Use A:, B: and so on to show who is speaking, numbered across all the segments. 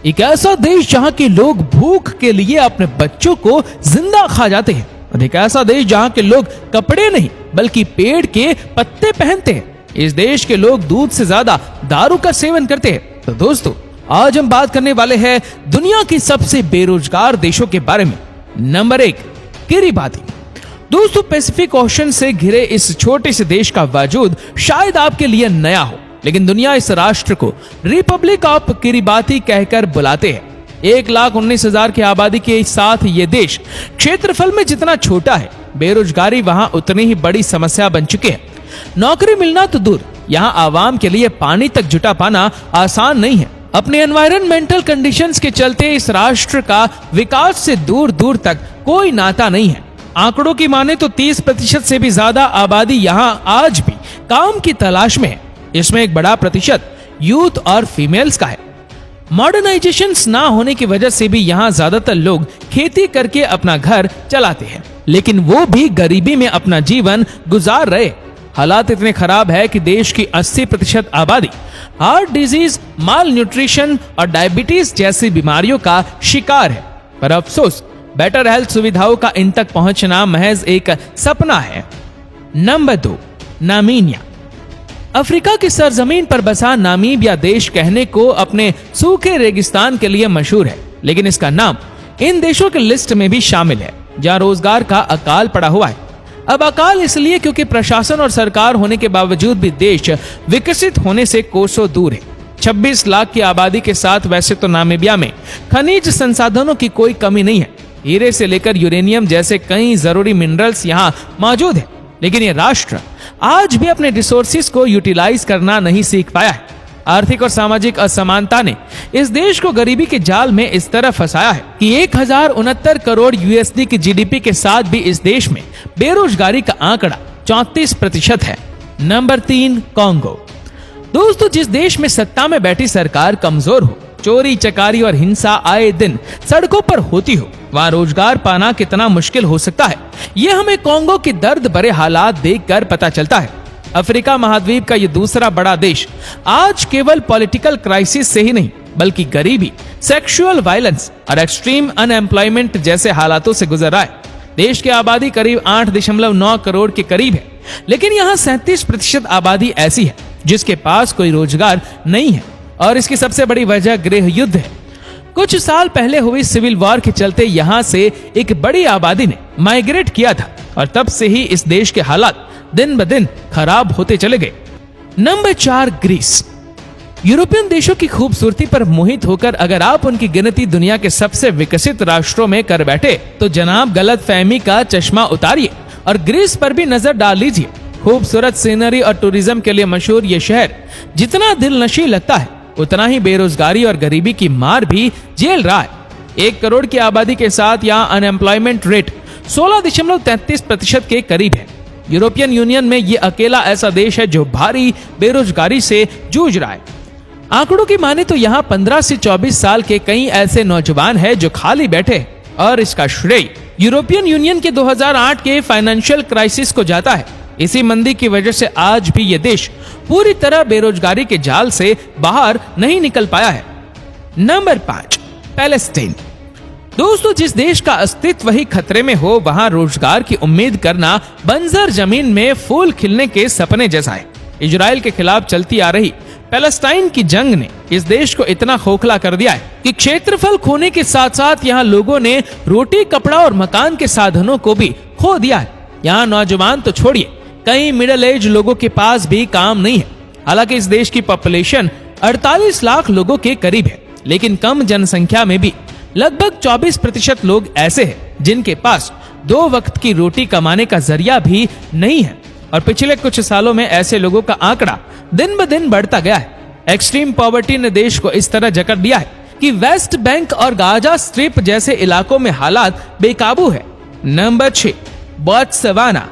A: एक ऐसा देश जहां के लोग भूख के लिए अपने बच्चों को जिंदा खा जाते हैं, और एक ऐसा देश जहां के लोग कपड़े नहीं बल्कि पेड़ के पत्ते पहनते हैं। इस देश के लोग दूध से ज्यादा दारू का सेवन करते हैं। तो दोस्तों, आज हम बात करने वाले हैं दुनिया के सबसे बेरोजगार देशों के बारे में। Number 1, Kiribati. दोस्तों, पैसिफिक ओशन से घिरे इस छोटे से देश का वजूद शायद आपके लिए नया हो, लेकिन दुनिया इस राष्ट्र को रिपब्लिक ऑफ किरिबाती कहकर बुलाते हैं। 1,19,000 की आबादी के साथ ये देश क्षेत्रफल में जितना छोटा है, बेरोजगारी वहां उतनी ही बड़ी समस्या बन चुकी है। नौकरी मिलना तो दूर, यहाँ आवाम के लिए पानी तक जुटा पाना आसान नहीं है। अपने एनवायरमेंटल कंडीशंस के चलते इस राष्ट्र का विकास से दूर दूर तक कोई नाता नहीं है। आंकड़ों की माने तो 30% से भी ज्यादा आबादी यहाँ आज भी काम की तलाश में है। इसमें एक बड़ा प्रतिशत यूथ और फीमेल्स का है। मॉडर्नाइजेशन ना होने की वजह से भी यहाँ ज्यादातर लोग खेती करके अपना घर चलाते हैं, लेकिन वो भी गरीबी में अपना जीवन गुजार रहे। हालात इतने खराब है कि देश की 80% आबादी हार्ट डिजीज, माल न्यूट्रिशन और डायबिटीज जैसी बीमारियों का शिकार है। पर अफसोस, बेटर हेल्थ सुविधाओं का इन तक पहुंचना महज एक सपना है। Number 2, Namibia. अफ्रीका की सरजमीन पर बसा नामीबिया देश कहने को अपने सूखे रेगिस्तान के लिए मशहूर है, लेकिन इसका नाम इन देशों की लिस्ट में भी शामिल है जहां रोजगार का अकाल पड़ा हुआ है। अब अकाल इसलिए क्योंकि प्रशासन और सरकार होने के बावजूद भी देश विकसित होने से कोसों दूर है। 26 लाख की आबादी के साथ वैसे तो नामीबिया में खनिज संसाधनों की कोई कमी नहीं है। हीरे से लेकर यूरेनियम जैसे कई जरूरी मिनरल्स यहाँ मौजूद है, लेकिन ये राष्ट्र आज भी अपने रिसोर्सेज को यूटिलाइज करना नहीं सीख पाया है। आर्थिक और सामाजिक असमानता ने इस देश को गरीबी के जाल में इस तरह फंसाया है कि 1069 करोड़ यूएसडी की जीडीपी के साथ भी इस देश में बेरोजगारी का आंकड़ा 34% है। Number 3, Congo. दोस्तों, जिस देश में सत्ता में बैठी सरकार कमजोर हो, चोरी चकारी और हिंसा आए दिन सड़कों पर होती हो, वहाँ रोजगार पाना कितना मुश्किल हो सकता है, ये हमें कांगो की दर्द भरे हालात देखकर पता चलता है। अफ्रीका महाद्वीप का ये दूसरा बड़ा देश आज केवल पॉलिटिकल क्राइसिस से ही नहीं, बल्कि गरीबी, सेक्सुअल वायलेंस और एक्सट्रीम अनएम्प्लॉयमेंट जैसे हालातों से गुजर रहा है। देश की आबादी करीब 8.9 करोड़ के करीब है, लेकिन यहाँ 37% आबादी ऐसी है जिसके पास कोई रोजगार नहीं है, और इसकी सबसे बड़ी वजह गृह युद्ध है। कुछ साल पहले हुई सिविल वॉर के चलते यहाँ से एक बड़ी आबादी ने माइग्रेट किया था, और तब से ही इस देश के हालात दिन ब दिन खराब होते चले गए। Number 4, Greece. यूरोपियन देशों की खूबसूरती पर मोहित होकर अगर आप उनकी गिनती दुनिया के सबसे विकसित राष्ट्रों में कर बैठे तो जनाब गलत फहमी का चश्मा उतारिए और ग्रीस पर भी नजर डाल लीजिए। खूबसूरत सीनरी और टूरिज्म के लिए मशहूर ये शहर जितना दिलनशी लगता है, उतना ही बेरोजगारी और गरीबी की मार भी झेल रहा है। 1 करोड़ की आबादी के साथ यहाँ अनएम्प्लॉयमेंट रेट 16.33% के करीब है। यूरोपियन यूनियन में ये अकेला ऐसा देश है जो भारी बेरोजगारी से जूझ रहा है। आंकड़ों की माने तो यहाँ 15 से 24 साल के कई ऐसे नौजवान हैं जो खाली बैठे हैं, और इसका श्रेय यूरोपियन यूनियन के 2008 के फाइनेंशियल क्राइसिस को जाता है। इसी मंदी की वजह से आज भी ये देश पूरी तरह बेरोजगारी के जाल से बाहर नहीं निकल पाया है। Number 5, Palestine. दोस्तों, जिस देश का अस्तित्व ही खतरे में हो, वहां रोजगार की उम्मीद करना बंजर जमीन में फूल खिलने के सपने जैसा है। इजराइल के खिलाफ चलती आ रही पैलेस्टाइन की जंग ने इस देश को इतना खोखला कर दिया है कि क्षेत्रफल खोने के साथ साथ यहाँ लोगों ने रोटी, कपड़ा और मकान के साधनों को भी खो दिया है। यहाँ नौजवान तो छोड़िए, कई मिडिल एज लोगों के पास भी काम नहीं है। हालांकि इस देश की पॉपुलेशन 48 लाख लोगों के करीब है, लेकिन कम जनसंख्या में भी लगभग 24% लोग ऐसे हैं जिनके पास 2 वक्त की रोटी कमाने का जरिया भी नहीं है, और पिछले कुछ सालों में ऐसे लोगों का आंकड़ा दिन ब दिन बढ़ता गया है। एक्सट्रीम पॉवर्टी ने देश को इस तरह जकड़ दिया है कि वेस्ट बैंक और गाजा स्ट्रिप जैसे इलाकों में हालात बेकाबू है। Number 6, Botswana.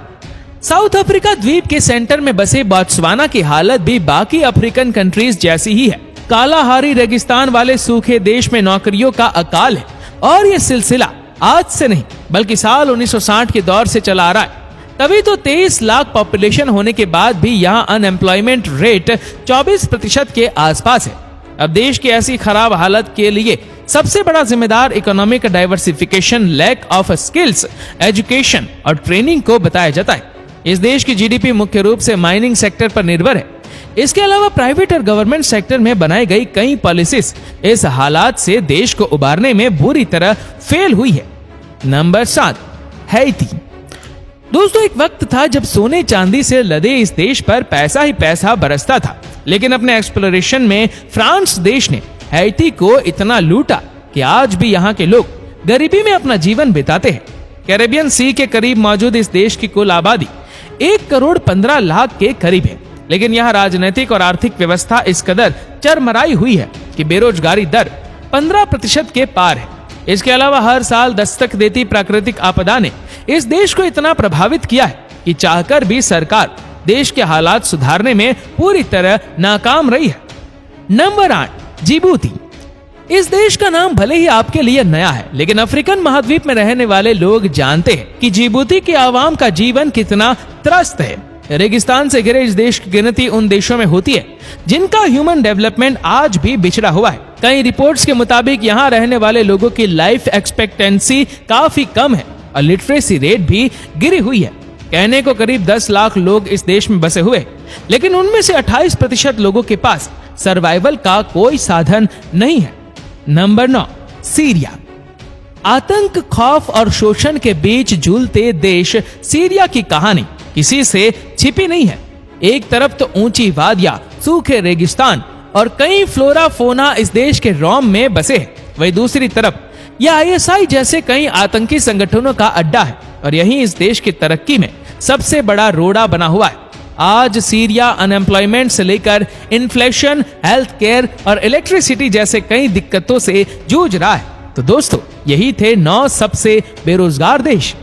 A: साउथ अफ्रीका द्वीप के सेंटर में बसे बोत्सवाना की हालत भी बाकी अफ्रीकन कंट्रीज जैसी ही है। कालाहारी रेगिस्तान वाले सूखे देश में नौकरियों का अकाल है, और ये सिलसिला आज से नहीं बल्कि साल 1960 के दौर से चला आ रहा है। तभी तो 23 लाख पॉपुलेशन होने के बाद भी यहाँ अनएम्प्लॉयमेंट रेट 24% के आसपास है। अब देश की ऐसी खराब हालत के लिए सबसे बड़ा जिम्मेदार economic diversification, lack of skills, education और ट्रेनिंग को बताया जाता है। इस देश की जीडीपी मुख्य रूप से माइनिंग सेक्टर पर निर्भर है। इसके अलावा प्राइवेट और गवर्नमेंट सेक्टर में बनाई गई कई पॉलिसीज इस हालात से देश को उबारने में बुरी तरह फेल हुई है। Number 7, Haiti. दोस्तों, एक वक्त था जब सोने चांदी से लदे इस देश पर पैसा ही पैसा बरसता था, लेकिन अपने एक्सप्लोरेशन में फ्रांस देश ने हैती को इतना लूटा कि आज भी यहाँ के लोग गरीबी में अपना जीवन बिताते हैं। कैरेबियन सी के करीब मौजूद इस देश की कुल आबादी 1,15,00,000 के करीब है, लेकिन यहाँ राजनीतिक और आर्थिक व्यवस्था इस कदर चरमराई हुई है कि बेरोजगारी दर 15% के पार है। इसके अलावा हर साल दस्तक देती प्राकृतिक आपदा ने इस देश को इतना प्रभावित किया है कि चाहकर भी सरकार देश के हालात सुधारने में पूरी तरह नाकाम रही है। Number 8, Djibouti. इस देश का नाम भले ही आपके लिए नया है, लेकिन अफ्रीकन महाद्वीप में रहने वाले लोग जानते हैं कि जिबूती के आवाम का जीवन कितना त्रस्त है। रेगिस्तान से घिरे इस देश की गिनती उन देशों में होती है जिनका ह्यूमन डेवलपमेंट आज भी बिछड़ा हुआ है। कई रिपोर्ट्स के मुताबिक यहाँ रहने वाले लोगों की लाइफ एक्सपेक्टेंसी काफी कम है और लिटरेसी रेट भी गिरी हुई है। कहने को करीब 10 लाख लोग इस देश में बसे हुए, लेकिन उनमें से 28% लोगों के पास सर्वाइवल का कोई साधन नहीं है। Number 9, Syria. आतंक, खौफ और शोषण के बीच झूलते देश सीरिया की कहानी किसी से छिपी नहीं है। एक तरफ तो ऊंची वादियां, सूखे रेगिस्तान और कई फ्लोरा फोना इस देश के रोम में बसे हैं, वहीं दूसरी तरफ यह ISI जैसे कई आतंकी संगठनों का अड्डा है और यही इस देश की तरक्की में सबसे बड़ा रोड़ा बना हुआ है। आज सीरिया अनएम्प्लॉयमेंट से लेकर इन्फ्लेशन, हेल्थ केयर और इलेक्ट्रिसिटी जैसे कई दिक्कतों से जूझ रहा है। तो दोस्तों, यही थे 9 सबसे बेरोजगार देश।